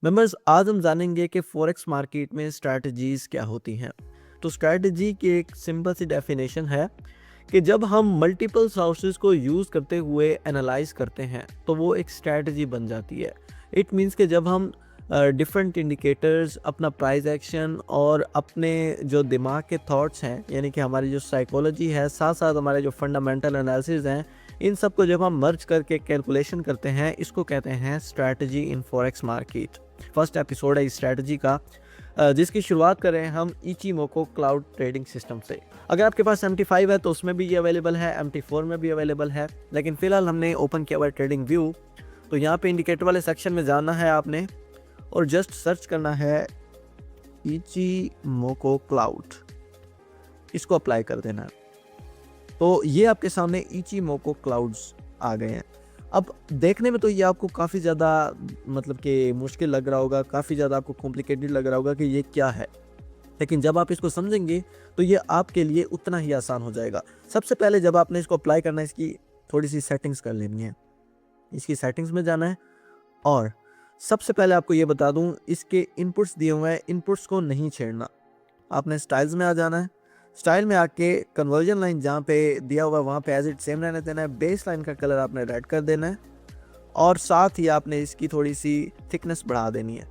Members, आज हम जानेंगे कि फॉरेक्स मार्केट में स्ट्रैटेजीज क्या होती हैं। तो स्ट्रैटेजी की एक सिंपल सी डेफिनेशन है कि जब हम मल्टीपल सोर्सेज को यूज़ करते हुए एनालाइज करते हैं तो वो एक स्ट्रैटेजी बन जाती है। इट मीन्स कि जब हम डिफरेंट इंडिकेटर्स, अपना प्राइस एक्शन और अपने जो दिमाग के थॉट्स हैं, यानी कि हमारी जो साइकोलॉजी है, साथ साथ हमारे जो फंडामेंटल एनालिसिस हैं, इन सब को जब हम मर्ज करके कैलकुलेशन करते हैं, इसको कहते हैं strategy in forex market. First episode है इस स्ट्रैटेजी का, जिसकी शुरुआत करें हम इचीमोको क्लाउड ट्रेडिंग सिस्टम से। अगर आपके पास MT5 है तो उसमें भी ये अवेलेबल है, MT4 में भी अवेलेबल है, लेकिन फिलहाल हमने ओपन किया हुआ है ट्रेडिंग व्यू। तो यहाँ पे इंडिकेटर वाले सेक्शन में जाना है आपने और जस्ट सर्च करना है इचीमोको क्लाउड, इसको अप्लाई कर देना है। तो ये आपके सामने इचीमोको क्लाउड्स आ गए हैं। अब देखने में तो ये आपको काफ़ी ज़्यादा मतलब कि मुश्किल लग रहा होगा, काफ़ी ज़्यादा आपको कॉम्प्लिकेटेड लग रहा होगा कि ये क्या है, लेकिन जब आप इसको समझेंगे तो ये आपके लिए उतना ही आसान हो जाएगा। सबसे पहले जब आपने इसको अप्लाई करना है, इसकी थोड़ी सी सेटिंग्स कर लेनी है। इसकी सेटिंग्स में जाना है और सबसे पहले आपको ये बता दूं, इसके इनपुट्स दिए हुए हैं, इनपुट्स को नहीं छेड़ना। आपने स्टाइल्स में आ जाना है। स्टाइल में आके कन्वर्जन लाइन जहाँ पे दिया हुआ है वहाँ पे एज इट सेम रहने देना है। बेस लाइन का कलर आपने रेड कर देना है और साथ ही आपने इसकी थोड़ी सी थिकनेस बढ़ा देनी है।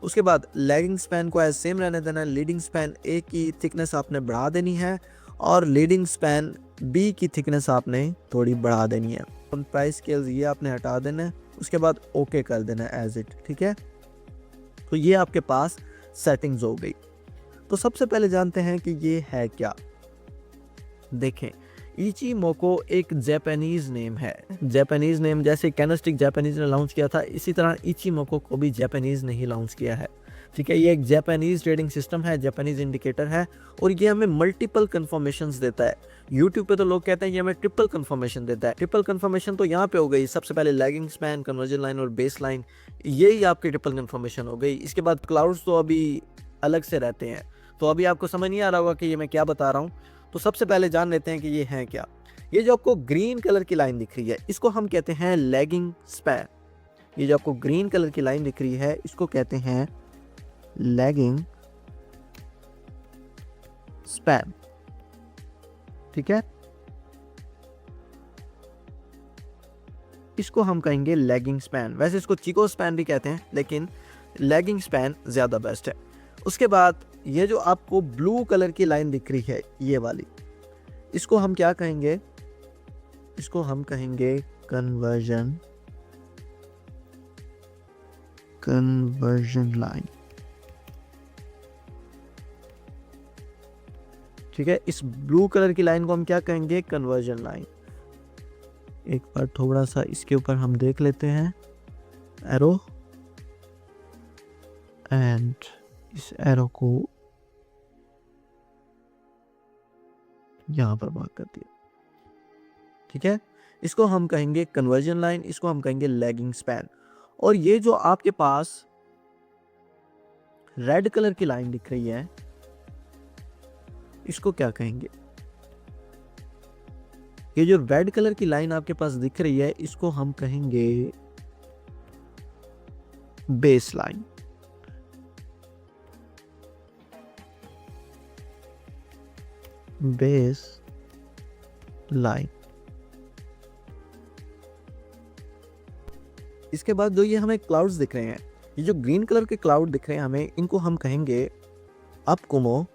उसके बाद लैगिंग स्पैन को एज सेम रहने देना है। लीडिंग स्पैन ए की थिकनेस आपने बढ़ा देनी है और लीडिंग स्पैन बी की थिकनेस आपने थोड़ी बढ़ा देनी है। प्राइस स्केल्स ये आपने हटा देना है। उसके बाद ओके कर देना है एज इट, ठीक है। तो ये आपके पास सेटिंग्स हो गई। तो सबसे पहले जानते हैं कि ये है क्या। देखें, इचीमोको एक जापानीज नेम है। जापानीज नेम जैसे कैंडलस्टिक जापानीज ने लॉन्च किया था, इसी तरह इचीमोको को भी जापानीज ने ही लॉन्च किया है, ठीक है। ये एक जापानीज ट्रेडिंग सिस्टम है, जापानीज इंडिकेटर है और ये हमें मल्टीपल कंफर्मेशंस देता है। यूट्यूब पे तो लोग कहते हैं ये हमें ट्रिपल कंफर्मेशन देता है। ट्रिपल कंफर्मेशन तो यहाँ पे हो गई, सबसे पहले लैगिंग स्पैन, कन्वर्जन लाइन और बेस लाइन, यही आपकी ट्रिपल कंफर्मेशन हो गई। इसके बाद क्लाउड्स तो अभी अलग से रहते हैं, तो अभी आपको समझ नहीं आ रहा होगा कि ये मैं क्या बता रहा हूँ। तो सबसे पहले जान लेते हैं कि ये है क्या। ये जो आपको ग्रीन कलर की लाइन दिख रही है, इसको हम कहते हैं लैगिंग स्पैन। ये जो आपको ग्रीन कलर की लाइन दिख रही है, इसको कहते हैं लैगिंग स्पैन, ठीक है। इसको हम कहेंगे लैगिंग स्पैन। वैसे इसको चिको स्पैन भी कहते हैं, लेकिन लैगिंग स्पैन ज्यादा बेस्ट है। उसके बाद ये जो आपको ब्लू कलर की लाइन दिख रही है, ये वाली, इसको हम क्या कहेंगे? इसको हम कहेंगे कन्वर्जन लाइन, ठीक है। इस ब्लू कलर की लाइन को हम क्या कहेंगे? Conversion line. एक बार थोड़ा सा इसके ऊपर हम देख लेते हैं, एरो, एंड इस एरो को यहां पर मार्क कर दिया, ठीक है। इसको हम कहेंगे कन्वर्जन लाइन, इसको हम कहेंगे लैगिंग स्पैन। और ये जो आपके पास रेड कलर की लाइन दिख रही है, इसको क्या कहेंगे? ये जो रेड कलर की लाइन आपके पास दिख रही है, इसको हम कहेंगे बेस लाइन। Base line. इसके बाद जो ये हमें क्लाउड्स दिख रहे हैं, ये जो ग्रीन कलर के क्लाउड दिख रहे हैं हमें, इनको हम कहेंगे अप कुमो,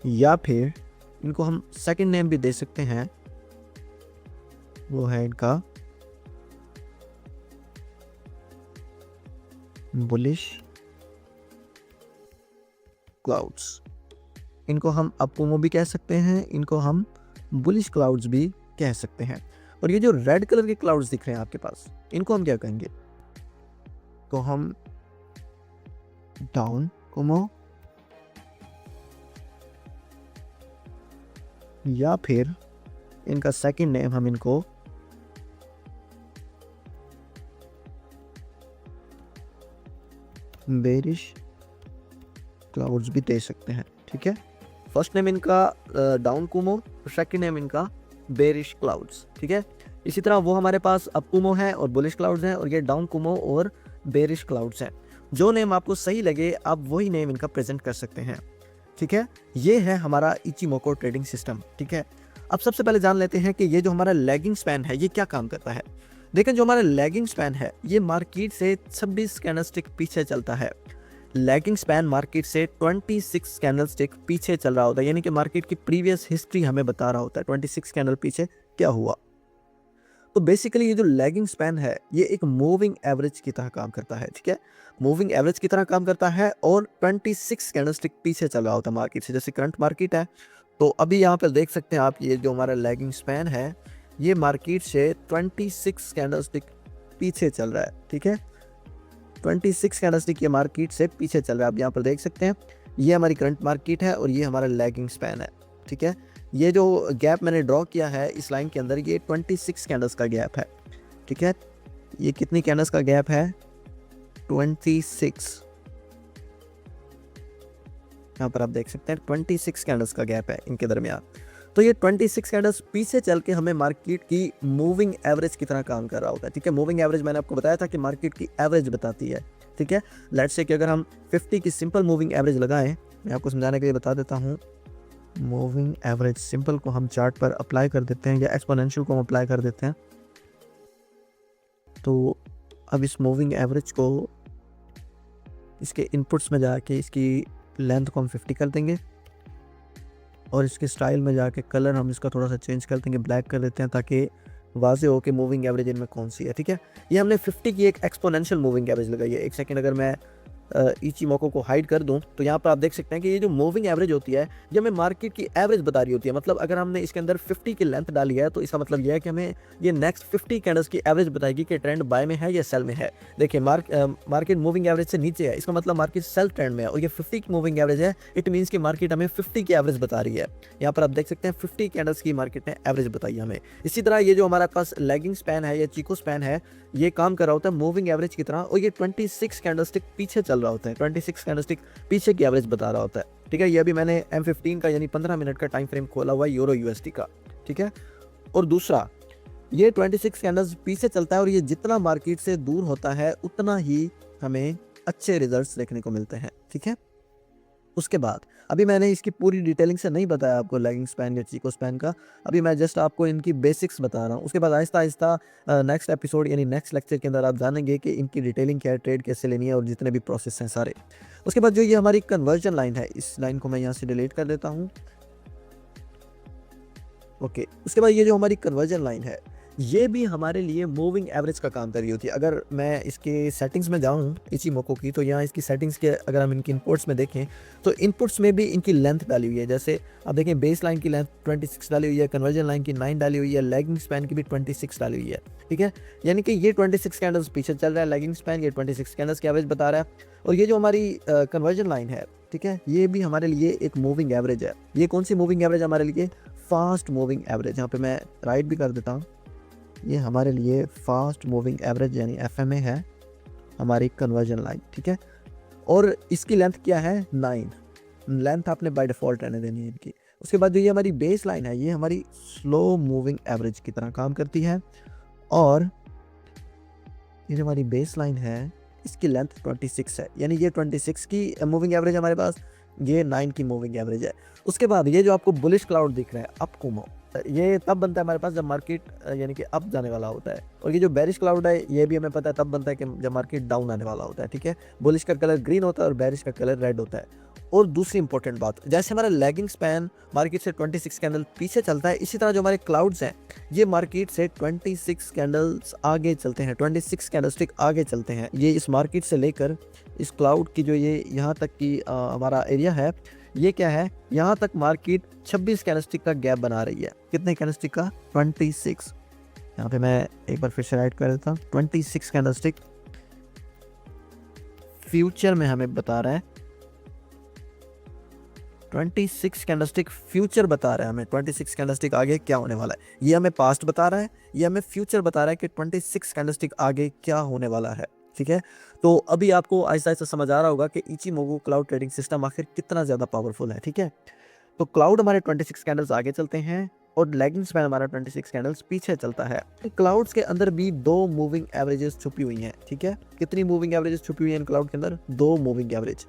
या फिर इनको हम सेकंड नेम भी दे सकते हैं, वो है इनका बुलिश क्लाउड्स। इनको हम अपोमो भी कह सकते हैं, इनको हम बुलिश क्लाउड्स भी कह सकते हैं। और ये जो रेड कलर के क्लाउड्स दिख रहे हैं आपके पास, इनको हम क्या कहेंगे? तो हम डाउन कुमो, या फिर इनका सेकंड नेम हम इनको बेरिश क्लाउड्स भी दे सकते हैं, ठीक है। फर्स्ट नेम इनका डाउन कुमो, सेकंड नेम इनका बेरिश क्लाउड्स, ठीक है। इसी तरह वो हमारे पास अप कुमो है और बुलिश क्लाउड्स हैं, और ये डाउन कुमो और बेरिश क्लाउड्स हैं। जो नेम आपको सही लगे आप वही नेम इनका प्रेजेंट कर सकते हैं। ठीक है, ये है हमारा इचिमोको ट्रेडिंग सिस्टम। ठीक है, अब सबसे पहले जान लेते हैं कि ये जो हमारा लैगिंग स्पैन है ये क्या काम करता है। देखें, जो हमारा लैगिंग स्पैन है ये मार्केट से 26 कैंडलस्टिक पीछे चलता है। लैगिंग स्पैन मार्केट से 26 कैंडलस्टिक पीछे चल रहा होता है, यानी कि मार्केट की प्रीवियस हिस्ट्री हमें बता रहा होता है 26 कैंडल पीछे क्या हुआ। तो बेसिकली ये जो लैगिंग स्पैन है ये एक मूविंग एवरेज की तरह काम करता है। ठीक है, मूविंग एवरेज की तरह काम करता है और 26 कैंडलस्टिक पीछे चल रहा होता है मार्केट से। जैसे करंट मार्केट है तो अभी यहाँ पर देख सकते हैं आप, ये जो हमारा लैगिंग स्पैन है ये मार्केट से 26 कैंडलस्टिक पीछे चल रहा है। ठीक है, 26 कैंडलस्टिक ये मार्केट से पीछे चल रहा है। आप यहाँ पर देख सकते हैं ये हमारी करंट मार्केट है और ये हमारा लैगिंग स्पैन है। ठीक है, ये जो गैप मैंने ड्रॉ किया है इस लाइन के अंदर ये 26 कैंडल्स का गैप है। ठीक है, ये कितनी कैंडल्स का गैप है? 26। यहाँ पर आप देख सकते हैं 26 कैंडल्स का गैप है इनके दरमियान। तो ये 26 कैंडल्स पीछे चल के हमें मार्केट की मूविंग एवरेज की तरह काम कर रहा होता है। ठीक है, मूविंग एवरेज मैंने आपको बताया था कि मार्केट की एवरेज बताती है। ठीक है, लेट्स से कि अगर हम 50 की सिंपल मूविंग एवरेज लगाएं, मैं आपको समझाने के लिए बता देता हूँ। मूविंग एवरेज सिंपल को हम चार्ट पर अप्लाई कर देते हैं या एक्सपोनेंशियल को हम अप्लाई कर देते हैं। तो अब इस मूविंग एवरेज को इसके इनपुट्स में जाके इसकी लेंथ को हम 50 कर देंगे और इसके स्टाइल में जाके कलर हम इसका थोड़ा सा चेंज कर देंगे, ब्लैक कर देते हैं ताकि वाजे हो कि मूविंग एवरेज इनमें कौन सी है। ठीक है, ये हमने 50 की एक एक्सपोनेंशियल मूविंग एवरेज लगाई है। एक सेकंड, अगर मैं इचिमोको को हाइड कर दूं तो यहाँ पर आप देख सकते हैं कि ये जो मूविंग एवरेज होती है ये हमें मार्केट की एवरेज बता रही होती है। मतलब अगर हमने इसके अंदर 50 की लेंथ डाली है तो इसका मतलब यह है कि हमें ये नेक्स्ट 50 कैंडल्स की एवरेज बताएगी कि ट्रेंड बाय में है या सेल में है। देखिए, मार्केट मूविंग एवरेज से नीचे है, इसका मतलब मार्केट सेल ट्रेंड में है, और ये 50 की मूविंग एवरेज है। इट मीन्स कि मार्केट हमें 50 की एवरेज बता रही है। यहाँ पर आप देख सकते हैं 50 कैंडल्स की मार्केट ने एवरेज बताई हमें। इसी तरह ये जो हमारे पास लैगिंग स्पैन है या चिको स्पैन है ये काम कर रहा होता है मूविंग एवरेज की तरह, और ये 26 कैंडलस्टिक पीछे चल रहा होता है। 26 कैंडलस्टिक पीछे की एवरेज बता रहा होता है। ठीक है, ये अभी मैंने M15 का यानी 15 मिनट का टाइम फ्रेम खोला हुआ है यूरो USD का। ठीक है, और दूसरा ये 26 कैंडल्स पीछे चलता है और ये जितना मार्केट से दूर होता है उतना ही हमें अच्छे रिजल्ट्स देखने को मिलते हैं। ठीक है, उसके बाद अभी मैंने इसकी पूरी डिटेलिंग से नहीं बताया आपको लैगिंग स्पैन या चिको स्पैन का, अभी मैं जस्ट आपको इनकी बेसिक्स बता रहा हूँ। उसके बाद आहिस्ता आहिस्ता नेक्स्ट एपिसोड यानी नेक्स्ट लेक्चर के अंदर आप जानेंगे कि इनकी डिटेलिंग क्या है, ट्रेड कैसे लेनी है और जितने भी प्रोसेस हैं सारे। उसके बाद जो ये हमारी कन्वर्जन लाइन है इस लाइन को मैं यहाँ से डिलीट कर देता हूँ। ओके, उसके बाद ये जो हमारी कन्वर्जन लाइन है ये भी हमारे लिए मूविंग एवरेज का काम कर रही होती है। अगर मैं इसके सेटिंग्स में जाऊँ इचिमोको की तो यहाँ इसकी सेटिंग्स के अगर हम इनकी इनपुट्स में देखें तो इनपुट्स में भी इनकी लेंथ डाली हुई है। जैसे आप देखें बेस लाइन की लेंथ 26 डाली हुई है, कन्वर्जन लाइन की 9 डाली हुई है, लैगिंग स्पैन की भी 26 डाली हुई है। ठीक है, यानी कि ये 26 कैंडल्स पीछे चल रहा है लैगिंग स्पैन, ये 26 कैंडल्स की एवरेज बता रहा है। और ये जो हमारी कन्वर्जन लाइन है, ठीक है, ये भी हमारे लिए एक मूविंग एवरेज है। ये कौन सी मूविंग एवरेज हमारे लिए? Fast moving average. यहाँ पे मैं राइट भी कर देता हूँ। ये हमारे लिए फास्ट मूविंग एवरेज यानी FMA है हमारी कन्वर्जन लाइन। ठीक है, और इसकी लेंथ क्या है? 9 लेंथ आपने बाय डिफ़ॉल्ट रहने देनी है इनकी। उसके बाद जो ये हमारी बेस लाइन है ये हमारी स्लो मूविंग एवरेज की तरह काम करती है, और ये जो हमारी बेस लाइन है इसकी लेंथ 26 है, यानी ये 26 की मूविंग एवरेज हमारे पास, ये 9 की मूविंग एवरेज है। उसके बाद ये जो आपको बुलिश क्लाउड दिख रहा है अप कुमो, ये तब बनता है हमारे पास जब मार्केट यानी कि अप जाने वाला होता है। और ये जो बेरिश क्लाउड है ये भी हमें पता है तब बनता है कि जब मार्केट डाउन आने वाला होता है। ठीक है, बुलिश का कलर ग्रीन होता है और बेरिश का कलर रेड होता है। और दूसरी इंपॉर्टेंट बात, जैसे हमारा लैगिंग स्पैन मार्केट से 26 कैंडल पीछे चलता है, इसी तरह जो हमारे क्लाउड्स हैं ये मार्केट से 26 कैंडल्स आगे चलते हैं, 26 कैंडलस्टिक आगे चलते हैं। ये इस मार्केट से लेकर इस क्लाउड की जो ये यहाँ तक की हमारा एरिया है ये क्या है, यहाँ तक मार्केट 26 कैंडलस्टिक का गैप बना रही है। कितने कैंडलस्टिक का? 26। यहाँ पे मैं एक बार फिर से राइट कर देता हूँ। 26 कैंडलस्टिक फ्यूचर में हमें बता रहा है, 26 कैंडलस्टिक फ्यूचर बता रहा है हमें 26 कैंडलस्टिक आगे क्या होने वाला है। ये हमें पास्ट बता रहा है, ये हमें फ्यूचर बता रहा है कि 26 कैंडलस्टिक आगे क्या होने वाला है। ठीक है, तो अभी आपको आहिस्ता आहिस्ता समझ आ रहा होगा कि इचिमोको क्लाउड ट्रेडिंग सिस्टम आखिर कितना ज़्यादा पावरफुल है। ठीक है, तो क्लाउड हमारे 26 कैंडल्स आगे चलते हैं और लैगिंग स्पैन हमारा 26 कैंडल्स पीछे चलता है। क्लाउड्स के अंदर भी 2 मूविंग एवरेजेस छुपी हुई हैं, ठीक है। कितनी मूविंग एवरेजेस छुपी हुई हैं इन क्लाउड के अंदर? 2 मूविंग एवरेज।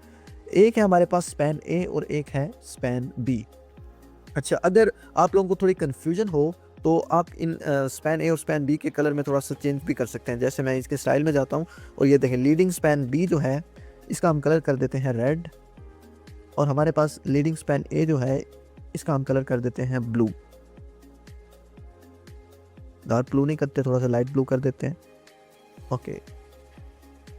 एक है हमारे पास स्पैन ए और एक है स्पैन बी। अच्छा, अगर आप लोगों को थोड़ी कन्फ्यूजन हो तो आप इन स्पैन ए और स्पैन बी के कलर में थोड़ा सा चेंज भी कर सकते हैं। जैसे मैं इसके स्टाइल में जाता हूँ और ये देखें, लीडिंग स्पैन बी जो है इसका हम कलर कर देते हैं रेड, और हमारे पास लीडिंग स्पैन ए जो है इसका हम कलर कर देते हैं ब्लू। डार्क ब्लू नहीं करते, थोड़ा सा लाइट ब्लू कर देते हैं। ओके,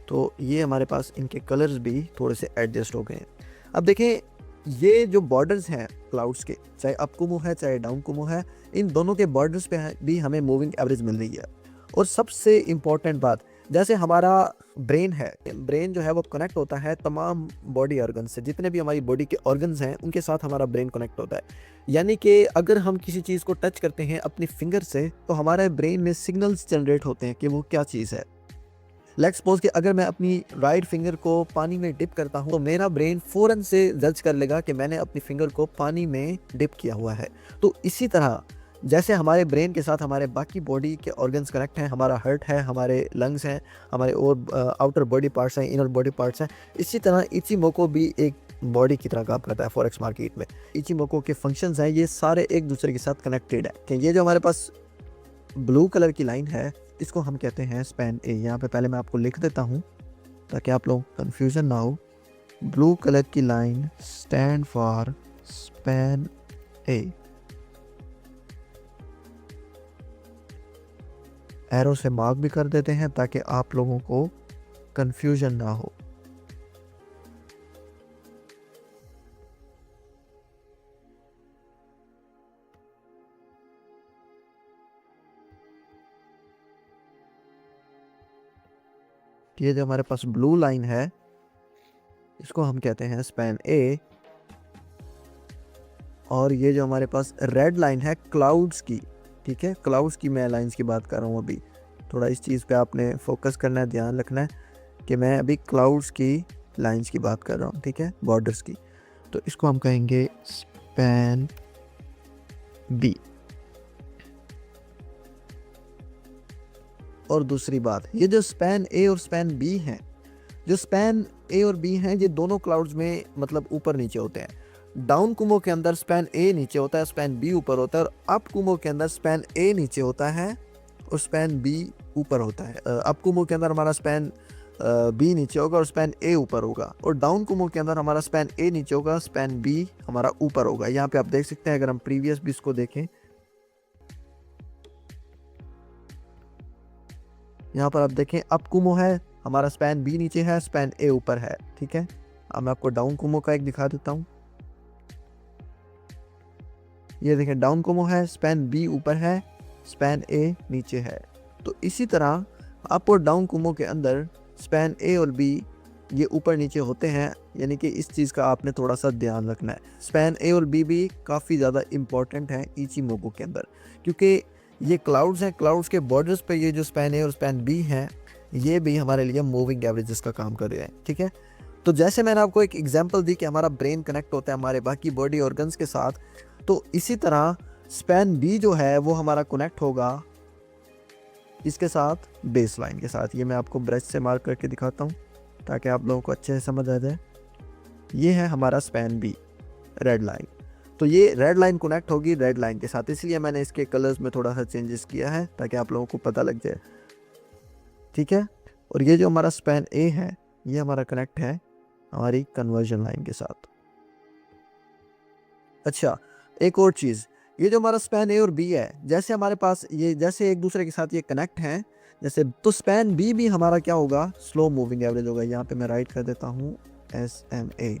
तो ये हमारे पास इनके कलर्स भी थोड़े से एडजस्ट हो गए हैं। अब देखें, ये जो बॉर्डर्स हैं क्लाउड्स के, चाहे अप कुमो है चाहे डाउन कुमो है, इन दोनों के बॉर्डर्स पे भी हमें मूविंग एवरेज मिल रही है। और सबसे इम्पॉर्टेंट बात, जैसे हमारा ब्रेन है, ब्रेन जो है वो कनेक्ट होता है तमाम बॉडी ऑर्गन से। जितने भी हमारी बॉडी के ऑर्गन्स हैं उनके साथ हमारा ब्रेन कनेक्ट होता है। यानी कि अगर हम किसी चीज़ को टच करते हैं अपनी फिंगर से तो हमारे ब्रेन में सिग्नल्स जनरेट होते हैं कि वो क्या चीज़ है। लेट्स सपोज कि अगर मैं अपनी राइट फिंगर को पानी में डिप करता हूँ तो मेरा ब्रेन फ़ौरन से जज कर लेगा कि मैंने अपनी फिंगर को पानी में डिप किया हुआ है। तो इसी तरह जैसे हमारे ब्रेन के साथ हमारे बाकी बॉडी के ऑर्गन्स कनेक्ट हैं, हमारा हार्ट है, हमारे लंग्स हैं, हमारे और आउटर बॉडी पार्ट्स हैं, इनर बॉडी पार्ट्स हैं, इसी तरह इचिमोको भी एक बॉडी की तरह काम करता है फॉरेक्स मार्केट में। इचिमोको के फंक्शंस हैं, ये सारे एक दूसरे के साथ कनेक्टेड है। कि ये जो हमारे पास ब्लू कलर की लाइन है इसको हम कहते हैं स्पैन ए। यहाँ पे पहले मैं आपको लिख देता हूँ ताकि आप लोग कंफ्यूजन ना हो। ब्लू कलर की line stand for span A. Arrow से मार्क भी कर देते हैं ताकि आप लोगों को कंफ्यूजन ना हो। ये जो हमारे पास ब्लू लाइन है इसको हम कहते हैं स्पैन ए, और ये जो हमारे पास रेड लाइन है क्लाउड्स की, ठीक है, क्लाउड्स की मैं लाइंस की बात कर रहा हूँ अभी। थोड़ा इस चीज़ पे आपने फोकस करना है, ध्यान रखना है कि मैं अभी क्लाउड्स की लाइंस की बात कर रहा हूँ, ठीक है, बॉर्डर्स की। तो इसको हम कहेंगे स्पैन बी। और दूसरी बात, ये जो स्पैन ए और स्पैन बी हैं, जो स्पैन ए और बी हैं, ये दोनों क्लाउड्स में मतलब ऊपर नीचे होते हैं। डाउन कुमो के अंदर स्पैन ए नीचे होता है, स्पैन बी ऊपर होता है, और अप कुमो के अंदर स्पैन ए नीचे होता है और स्पैन बी ऊपर होता है। अप कुमो के अंदर हमारा स्पैन बी नीचे होगा और स्पैन ए ऊपर होगा, और डाउन कुमो के अंदर हमारा स्पैन ए नीचे होगा, स्पैन बी हमारा ऊपर होगा। यहाँ पे आप देख सकते हैं, अगर हम प्रीवियस भी इसको देखें, यहाँ पर आप देखें अप कुमो है, हमारा स्पैन बी नीचे है, स्पैन ए ऊपर है, ठीक है। अब मैं आपको डाउन कुमो का एक दिखा देता हूँ। ये देखें, डाउन कुमो है, स्पैन बी ऊपर है, स्पैन ए नीचे है। तो इसी तरह अप और डाउन कुमो के अंदर स्पैन ए और बी ये ऊपर नीचे होते हैं, यानी कि इस चीज़ का आपने थोड़ा सा ध्यान रखना है। स्पैन ए और बी भी काफ़ी ज़्यादा इम्पॉर्टेंट है इचिमोको के अंदर, क्योंकि ये क्लाउड्स हैं, क्लाउड्स के बॉर्डर्स पे ये जो स्पैन ए और स्पैन बी हैं ये भी हमारे लिए मूविंग एवरेजेस का काम कर रहे हैं, ठीक है। तो जैसे मैंने आपको एक एग्जांपल दी कि हमारा ब्रेन कनेक्ट होता है हमारे बाकी बॉडी ऑर्गन्स के साथ, तो इसी तरह स्पैन बी जो है वो हमारा कनेक्ट होगा इसके साथ, बेस लाइन के साथ। ये मैं आपको ब्रश से मार्क करके दिखाता हूँ ताकि आप लोगों को अच्छे से समझ आ जाए। ये है हमारा स्पैन बी, रेड लाइन। तो ये रेड लाइन कनेक्ट होगी रेड लाइन के साथ, इसलिए मैंने इसके कलर्स में थोड़ा सा चेंजेस किया है ताकि आप लोगों को पता लग जाए, ठीक है। और ये जो हमारा स्पैन ए है ये हमारा कनेक्ट है हमारी कन्वर्जन लाइन के साथ। अच्छा, एक और चीज़, ये जो हमारा स्पैन ए और बी है, जैसे हमारे पास ये जैसे एक दूसरे के साथ ये कनेक्ट हैं जैसे, तो स्पैन बी भी हमारा क्या होगा, स्लो मूविंग एवरेज होगा। यहाँ पे मैं राइट कर देता हूँ SMA।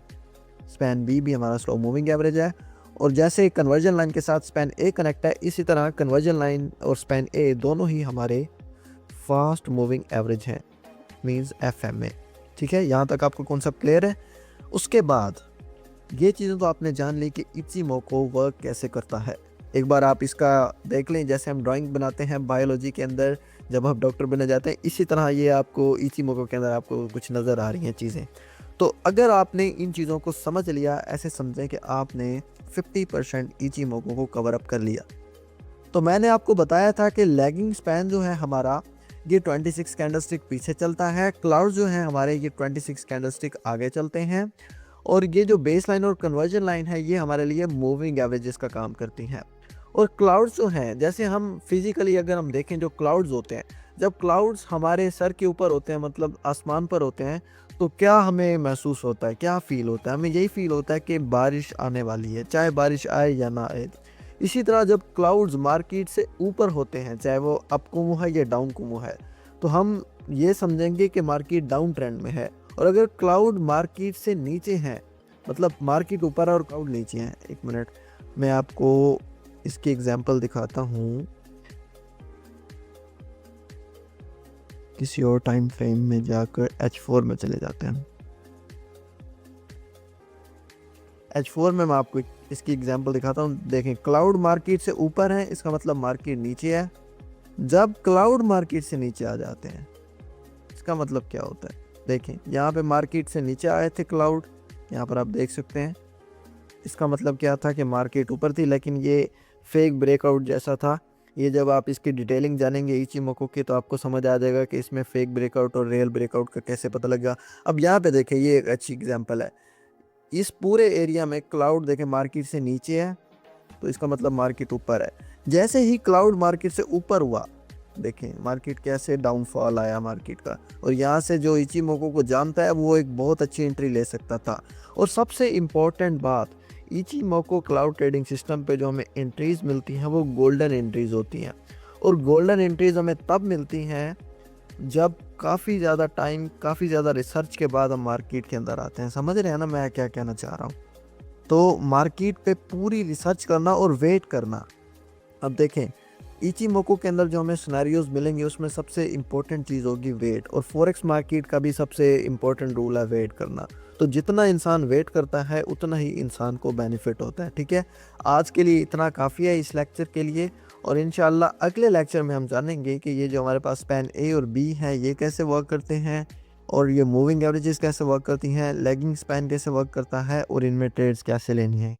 स्पैन बी भी हमारा स्लो मूविंग एवरेज है, और जैसे कन्वर्जन लाइन के साथ स्पैन ए कनेक्ट है, इसी तरह कन्वर्जन लाइन और स्पैन ए दोनों ही हमारे फास्ट मूविंग एवरेज हैं, मींस FM में, ठीक है। यहाँ तक आपको कॉन्सेप्ट क्लियर है। उसके बाद ये चीज़ें तो आपने जान ली कि इचिमोको वर्क कैसे करता है। एक बार आप इसका देख लें, जैसे हम ड्राइंग बनाते हैं बायोलॉजी के अंदर जब हम डॉक्टर बने जाते हैं, इसी तरह ये आपको इचिमोको के अंदर आपको कुछ नज़र आ रही हैं चीज़ें। तो अगर आपने इन चीज़ों को समझ लिया, ऐसे समझें कि आपने 50% इचिमोको को कवर अप कर लिया, तो मैंने आपको बताया था कि लैगिंग स्पैन जो है हमारा ये 26 कैंडलस्टिक पीछे चलता है, क्लाउड जो है हमारे ये 26 कैंडलस्टिक आगे चलते हैं, और ये जो बेस लाइन और कन्वर्जन लाइन है ये हमारे लिए मूविंग एवरेजेस का काम करती हैं। और क्लाउड्स जो हैं, जैसे हम फिजिकली अगर हम देखें, जो क्लाउड्स होते हैं, जब क्लाउड्स हमारे सर के ऊपर होते हैं, मतलब आसमान पर होते हैं, तो क्या हमें महसूस होता है, क्या फील होता है? हमें यही फील होता है कि बारिश आने वाली है, चाहे बारिश आए या ना आए। इसी तरह जब क्लाउड्स मार्केट से ऊपर होते हैं, चाहे वो अप कुमू है या डाउन कुमू है, तो हम ये समझेंगे कि मार्केट डाउन ट्रेंड में है। और अगर क्लाउड मार्केट से नीचे हैं, मतलब मार्केट ऊपर है और क्लाउड नीचे हैं, एक मिनट मैं आपको इसकी एग्जांपल दिखाता हूँ। किसी और टाइम फ्रेम में जाकर H4 में चले जाते हैं। H4 में मैं आपको इसकी एग्जांपल दिखाता हूँ। देखें, क्लाउड मार्केट से ऊपर है, इसका मतलब मार्केट नीचे है। जब क्लाउड मार्केट से नीचे आ जाते हैं, इसका मतलब क्या होता है? देखें, यहाँ पे मार्केट से नीचे आए थे क्लाउड, यहाँ पर आप देख सकते हैं। इसका मतलब क्या था कि मार्केट ऊपर थी, लेकिन ये फेक ब्रेकआउट जैसा था। ये जब आप इसकी डिटेलिंग जानेंगे इचिमोको की, तो आपको समझ आ जाएगा कि इसमें फेक ब्रेकआउट और रियल ब्रेकआउट का कैसे पता लगा। अब यहाँ पे देखें, ये एक अच्छी एग्जांपल है। इस पूरे एरिया में क्लाउड देखें मार्केट से नीचे है, तो इसका मतलब मार्केट ऊपर है। जैसे ही क्लाउड मार्केट से ऊपर हुआ, देखें मार्केट कैसे डाउनफॉल आया मार्केट का। और यहाँ से जो इचिमोको को जानता है वो एक बहुत अच्छी एंट्री ले सकता था। और सबसे इम्पोर्टेंट बात, इचिमोको क्लाउड ट्रेडिंग सिस्टम पे जो हमें एंट्रीज मिलती हैं वो गोल्डन एंट्रीज होती हैं। और गोल्डन एंट्रीज हमें तब मिलती हैं जब काफ़ी ज़्यादा टाइम, काफ़ी ज़्यादा रिसर्च के बाद हम मार्केट के अंदर आते हैं। समझ रहे हैं ना मैं क्या कहना चाह रहा हूँ? तो मार्केट पे पूरी रिसर्च करना और वेट करना। अब देखें, इचिमोको के अंदर जो हमें सिनेरियोज मिलेंगे उसमें सबसे इम्पोर्टेंट चीज़ होगी वेट। और फॉरेक्स मार्केट का भी सबसे इम्पोर्टेंट रूल है वेट करना। तो जितना इंसान वेट करता है उतना ही इंसान को बेनिफिट होता है। ठीक है, आज के लिए इतना काफ़ी है इस लेक्चर के लिए। और इंशाल्लाह अगले लेक्चर में हम जानेंगे कि ये जो हमारे पास स्पैन ए और बी हैं ये कैसे वर्क करते हैं, और ये मूविंग एवरेजेस कैसे वर्क करती हैं, लेगिंग स्पैन कैसे वर्क करता है, और इनमें ट्रेड्स कैसे लेनी है।